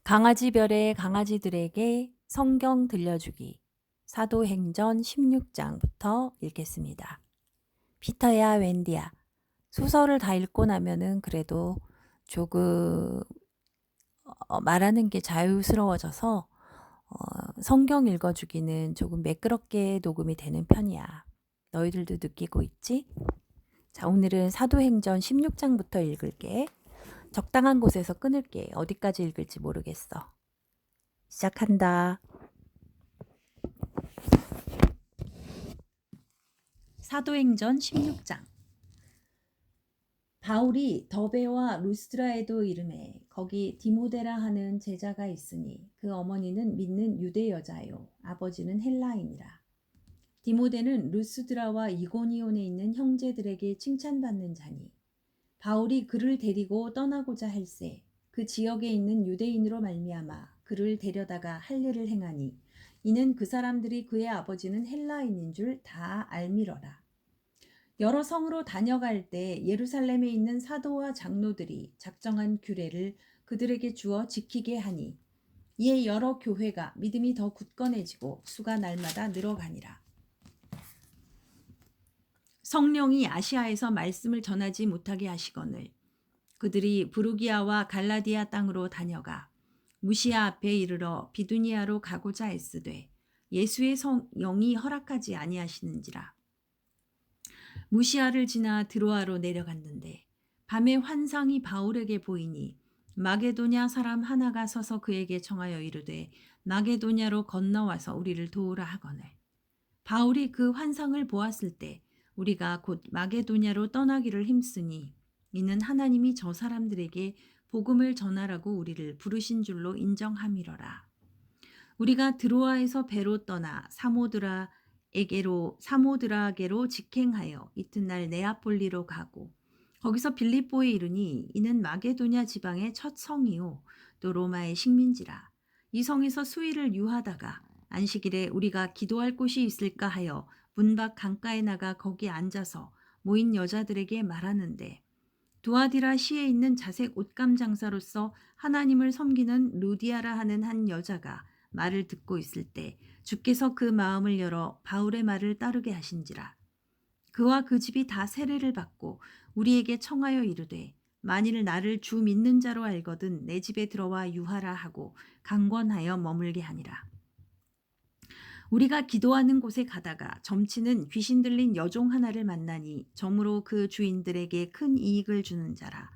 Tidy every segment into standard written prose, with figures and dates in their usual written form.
강아지별의 강아지들에게 성경 들려주기. 사도행전 16장부터 읽겠습니다. 피터야, 웬디야. 소설을 다 읽고 나면은 그래도 조금 말하는 게 자유스러워져서 성경 읽어주기는 조금 매끄럽게 녹음이 되는 편이야. 너희들도 느끼고 있지? 자, 오늘은 사도행전 16장부터 읽을게. 적당한 곳에서 끊을게. 어디까지 읽을지 모르겠어. 시작한다. 사도행전 16장. 바울이 더베와 루스드라에도 이르매 거기 디모데라 하는 제자가 있으니 그 어머니는 믿는 유대 여자요 아버지는 헬라인이라. 디모데는 루스드라와 이고니온에 있는 형제들에게 칭찬받는 자니 바울이 그를 데리고 떠나고자 할새 그 지역에 있는 유대인으로 말미암아 그를 데려다가 할 일을 행하니 이는 그 사람들이 그의 아버지는 헬라인인 줄 다 알미러라. 여러 성으로 다녀갈 때 예루살렘에 있는 사도와 장로들이 작정한 규례를 그들에게 주어 지키게 하니 이에 여러 교회가 믿음이 더 굳건해지고 수가 날마다 늘어가니라. 성령이 아시아에서 말씀을 전하지 못하게 하시거늘 그들이 부르기아와 갈라디아 땅으로 다녀가 무시아 앞에 이르러 비두니아로 가고자 애쓰되 예수의 영이 허락하지 아니하시는지라. 무시아를 지나 드로아로 내려갔는데 밤에 환상이 바울에게 보이니 마게도냐 사람 하나가 서서 그에게 청하여 이르되 마게도냐로 건너와서 우리를 도우라 하거늘. 바울이 그 환상을 보았을 때 우리가 곧 마게도냐로 떠나기를 힘쓰니 이는 하나님이 저 사람들에게 복음을 전하라고 우리를 부르신 줄로 인정함이러라. 우리가 드로아에서 배로 떠나 사모드라게로 직행하여 이튿날 네아폴리로 가고 거기서 빌립보에 이르니 이는 마게도냐 지방의 첫 성이요 또 로마의 식민지라. 이 성에서 수일을 유하다가 안식일에 우리가 기도할 곳이 있을까 하여 문 밖 강가에 나가 거기 앉아서 모인 여자들에게 말하는데 두아디라 시에 있는 자색 옷감 장사로서 하나님을 섬기는 루디아라 하는 한 여자가 말을 듣고 있을 때 주께서 그 마음을 열어 바울의 말을 따르게 하신지라. 그와 그 집이 다 세례를 받고 우리에게 청하여 이르되 만일 나를 주 믿는 자로 알거든 내 집에 들어와 유하라 하고 강권하여 머물게 하니라. 우리가 기도하는 곳에 가다가 점치는 귀신 들린 여종 하나를 만나니 점으로 그 주인들에게 큰 이익을 주는 자라.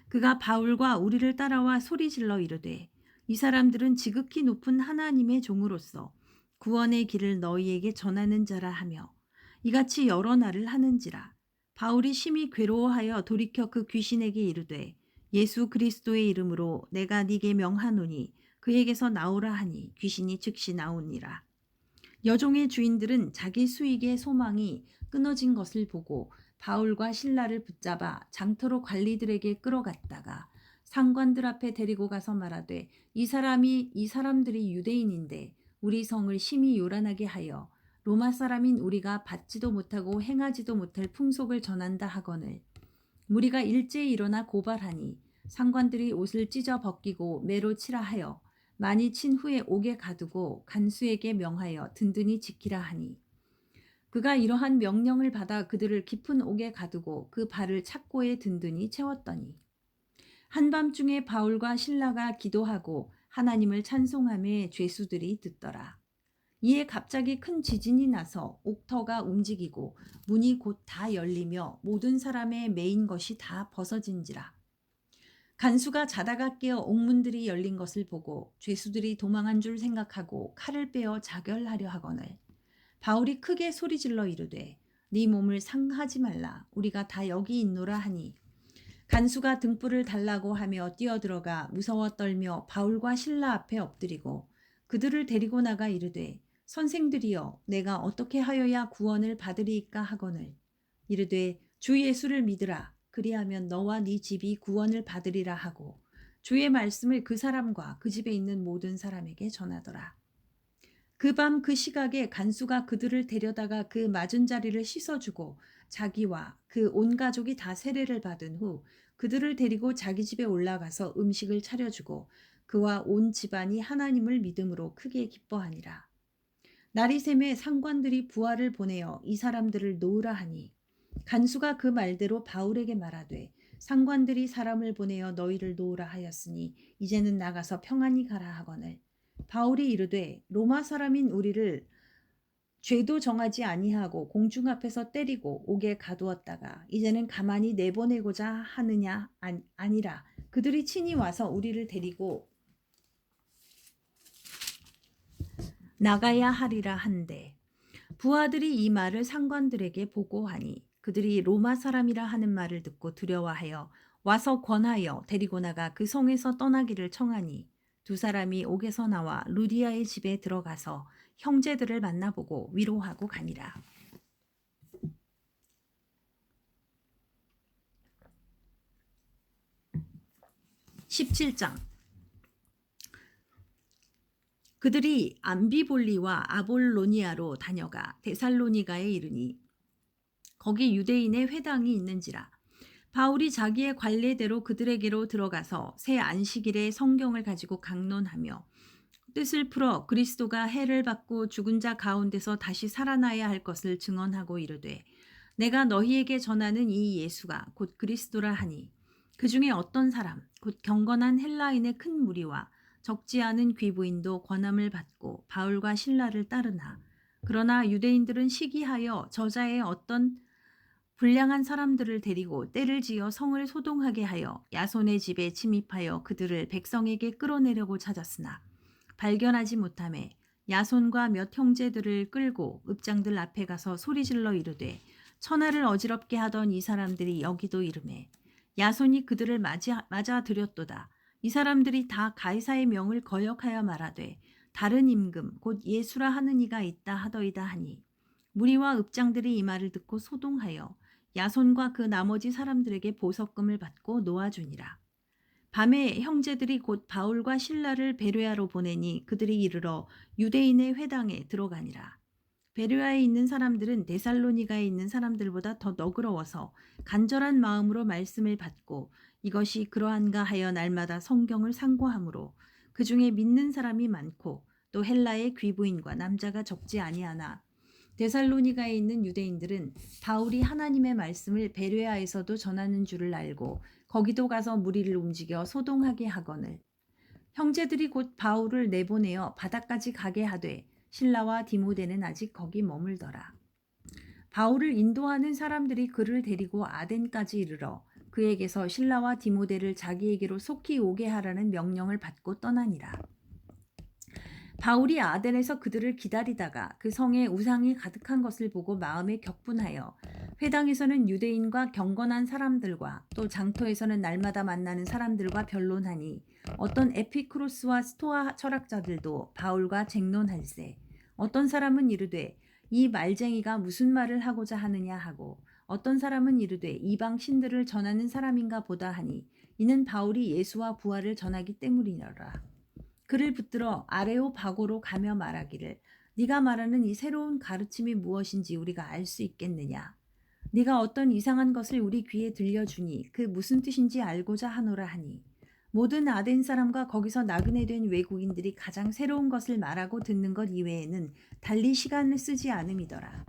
그가 바울과 우리를 따라와 소리질러 이르되 이 사람들은 지극히 높은 하나님의 종으로서 구원의 길을 너희에게 전하는 자라 하며 이같이 여러 날을 하는지라. 바울이 심히 괴로워하여 돌이켜 그 귀신에게 이르되 예수 그리스도의 이름으로 내가 네게 명하노니 그에게서 나오라 하니 귀신이 즉시 나오니라. 여종의 주인들은 자기 수익의 소망이 끊어진 것을 보고 바울과 신라를 붙잡아 장터로 관리들에게 끌어갔다가 상관들 앞에 데리고 가서 말하되 이 사람들이 유대인인데 우리 성을 심히 요란하게 하여 로마 사람인 우리가 받지도 못하고 행하지도 못할 풍속을 전한다 하거늘. 무리가 일제히 일어나 고발하니 상관들이 옷을 찢어 벗기고 매로 치라 하여 많이 친 후에 옥에 가두고 간수에게 명하여 든든히 지키라 하니 그가 이러한 명령을 받아 그들을 깊은 옥에 가두고 그 발을 착고에 든든히 채웠더니 한밤중에 바울과 신라가 기도하고 하나님을 찬송하며 죄수들이 듣더라. 이에 갑자기 큰 지진이 나서 옥터가 움직이고 문이 곧 다 열리며 모든 사람의 매인 것이 다 벗어진지라. 간수가 자다가 깨어 옥문들이 열린 것을 보고 죄수들이 도망한 줄 생각하고 칼을 빼어 자결하려 하거늘 바울이 크게 소리질러 이르되 네 몸을 상하지 말라 우리가 다 여기 있노라 하니 간수가 등불을 달라고 하며 뛰어들어가 무서워 떨며 바울과 신라 앞에 엎드리고 그들을 데리고 나가 이르되 선생들이여 내가 어떻게 하여야 구원을 받으리이까 하거늘 이르되 주 예수를 믿으라 그리하면 너와 네 집이 구원을 받으리라 하고 주의 말씀을 그 사람과 그 집에 있는 모든 사람에게 전하더라. 그 밤 그 시각에 간수가 그들을 데려다가 그 맞은 자리를 씻어주고 자기와 그 온 가족이 다 세례를 받은 후 그들을 데리고 자기 집에 올라가서 음식을 차려주고 그와 온 집안이 하나님을 믿음으로 크게 기뻐하니라. 날이 새매 상관들이 부하를 보내어 이 사람들을 놓으라 하니 간수가 그 말대로 바울에게 말하되 상관들이 사람을 보내어 너희를 놓으라 하였으니 이제는 나가서 평안히 가라 하거늘 바울이 이르되 로마 사람인 우리를 죄도 정하지 아니하고 공중 앞에서 때리고 옥에 가두었다가 이제는 가만히 내보내고자 하느냐 아니라 그들이 친히 와서 우리를 데리고 나가야 하리라 한데 부하들이 이 말을 상관들에게 보고하니 그들이 로마 사람이라 하는 말을 듣고 두려워하여 와서 권하여 데리고 나가 그 성에서 떠나기를 청하니 두 사람이 옥에서 나와 루디아의 집에 들어가서 형제들을 만나보고 위로하고 가니라. 17장. 그들이 암비볼리와 아볼로니아로 다녀가 데살로니가에 이르니 거기 유대인의 회당이 있는지라. 바울이 자기의 관례대로 그들에게로 들어가서 새 안식일에 성경을 가지고 강론하며 뜻을 풀어 그리스도가 해를 받고 죽은 자 가운데서 다시 살아나야 할 것을 증언하고 이르되 내가 너희에게 전하는 이 예수가 곧 그리스도라 하니 그 중에 어떤 사람 곧 경건한 헬라인의 큰 무리와 적지 않은 귀부인도 권함을 받고 바울과 신라를 따르나 그러나 유대인들은 시기하여 저자의 어떤 불량한 사람들을 데리고 때를 지어 성을 소동하게 하여 야손의 집에 침입하여 그들을 백성에게 끌어내려고 찾았으나 발견하지 못하매 야손과 몇 형제들을 끌고 읍장들 앞에 가서 소리질러 이르되 천하를 어지럽게 하던 이 사람들이 여기도 이르매 야손이 그들을 맞아 들였도다. 이 사람들이 다 가이사의 명을 거역하여 말하되 다른 임금 곧 예수라 하는 이가 있다 하더이다 하니 무리와 읍장들이 이 말을 듣고 소동하여 야손과 그 나머지 사람들에게 보석금을 받고 놓아주니라. 밤에 형제들이 곧 바울과 신라를 베레아로 보내니 그들이 이르러 유대인의 회당에 들어가니라. 베레아에 있는 사람들은 데살로니가에 있는 사람들보다 더 너그러워서 간절한 마음으로 말씀을 받고 이것이 그러한가 하여 날마다 성경을 상고하므로 그 중에 믿는 사람이 많고 또 헬라의 귀부인과 남자가 적지 아니하나 데살로니가에 있는 유대인들은 바울이 하나님의 말씀을 베레아에서도 전하는 줄을 알고 거기도 가서 무리를 움직여 소동하게 하거늘 형제들이 곧 바울을 내보내어 바다까지 가게 하되 실라와 디모데는 아직 거기 머물더라. 바울을 인도하는 사람들이 그를 데리고 아덴까지 이르러 그에게서 실라와 디모데를 자기에게로 속히 오게 하라는 명령을 받고 떠나니라. 바울이 아덴에서 그들을 기다리다가 그 성에 우상이 가득한 것을 보고 마음에 격분하여 회당에서는 유대인과 경건한 사람들과 또 장터에서는 날마다 만나는 사람들과 변론하니 어떤 에피크로스와 스토아 철학자들도 바울과 쟁론할세 어떤 사람은 이르되 이 말쟁이가 무슨 말을 하고자 하느냐 하고 어떤 사람은 이르되 이방 신들을 전하는 사람인가 보다 하니 이는 바울이 예수와 부활을 전하기 때문이니라. 그를 붙들어 아레오바고로 가며 말하기를 네가 말하는 이 새로운 가르침이 무엇인지 우리가 알 수 있겠느냐. 네가 어떤 이상한 것을 우리 귀에 들려주니 그 무슨 뜻인지 알고자 하노라 하니 모든 아덴 사람과 거기서 나그네 된 외국인들이 가장 새로운 것을 말하고 듣는 것 이외에는 달리 시간을 쓰지 않음이더라.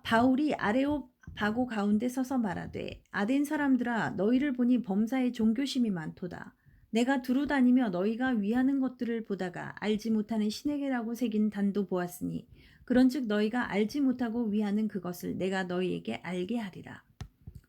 바울이 아레오바고 가운데 서서 말하되 아덴 사람들아 너희를 보니 범사에 종교심이 많도다. 내가 두루 다니며 너희가 위하는 것들을 보다가 알지 못하는 신에게라고 새긴 단도 보았으니 그런즉 너희가 알지 못하고 위하는 그것을 내가 너희에게 알게 하리라.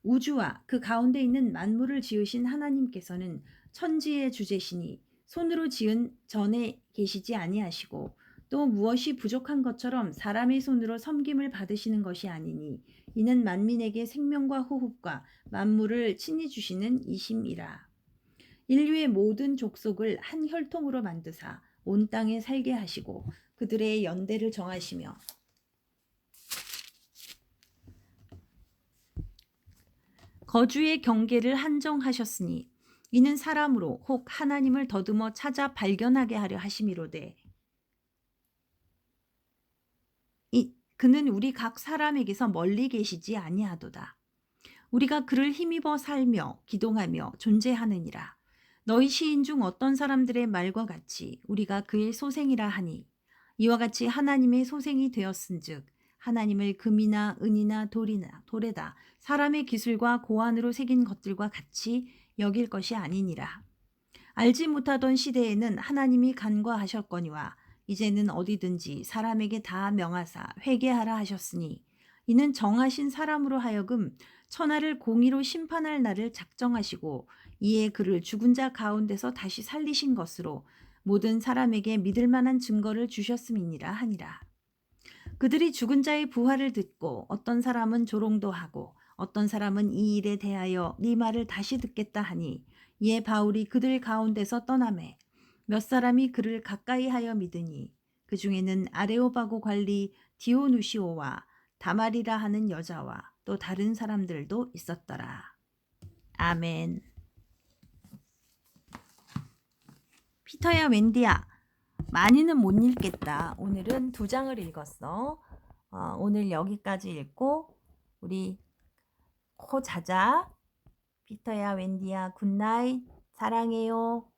우주와 그 가운데 있는 만물을 지으신 하나님께서는 천지의 주제시니 손으로 지은 전에 계시지 아니하시고 또 무엇이 부족한 것처럼 사람의 손으로 섬김을 받으시는 것이 아니니 이는 만민에게 생명과 호흡과 만물을 친히 주시는 이심이라. 인류의 모든 족속을 한 혈통으로 만드사 온 땅에 살게 하시고 그들의 연대를 정하시며 거주의 경계를 한정하셨으니 이는 사람으로 혹 하나님을 더듬어 찾아 발견하게 하려 하심이로되 그는 우리 각 사람에게서 멀리 계시지 아니하도다. 우리가 그를 힘입어 살며 기동하며 존재하느니라. 너희 시인 중 어떤 사람들의 말과 같이 우리가 그의 소생이라 하니 이와 같이 하나님의 소생이 되었은즉 하나님을 금이나 은이나 돌에다 사람의 기술과 고안으로 새긴 것들과 같이 여길 것이 아니니라. 알지 못하던 시대에는 하나님이 간과하셨거니와 이제는 어디든지 사람에게 다 명하사 회개하라 하셨으니 이는 정하신 사람으로 하여금 천하를 공의로 심판할 날을 작정하시고 이에 그를 죽은 자 가운데서 다시 살리신 것으로 모든 사람에게 믿을 만한 증거를 주셨음이니라 하니라. 그들이 죽은 자의 부활을 듣고 어떤 사람은 조롱도 하고 어떤 사람은 이 일에 대하여 네 말을 다시 듣겠다 하니 이에 바울이 그들 가운데서 떠나매 몇 사람이 그를 가까이 하여 믿으니 그 중에는 아레오바고 관리 디오누시오와 다말이라 하는 여자와 또 다른 사람들도 있었더라. 아멘. 피터야 웬디야, 많이는 못 읽겠다. 오늘은 2장을 읽었어. 오늘 여기까지 읽고 우리 코 자자. 피터야 웬디야 굿나잇. 사랑해요.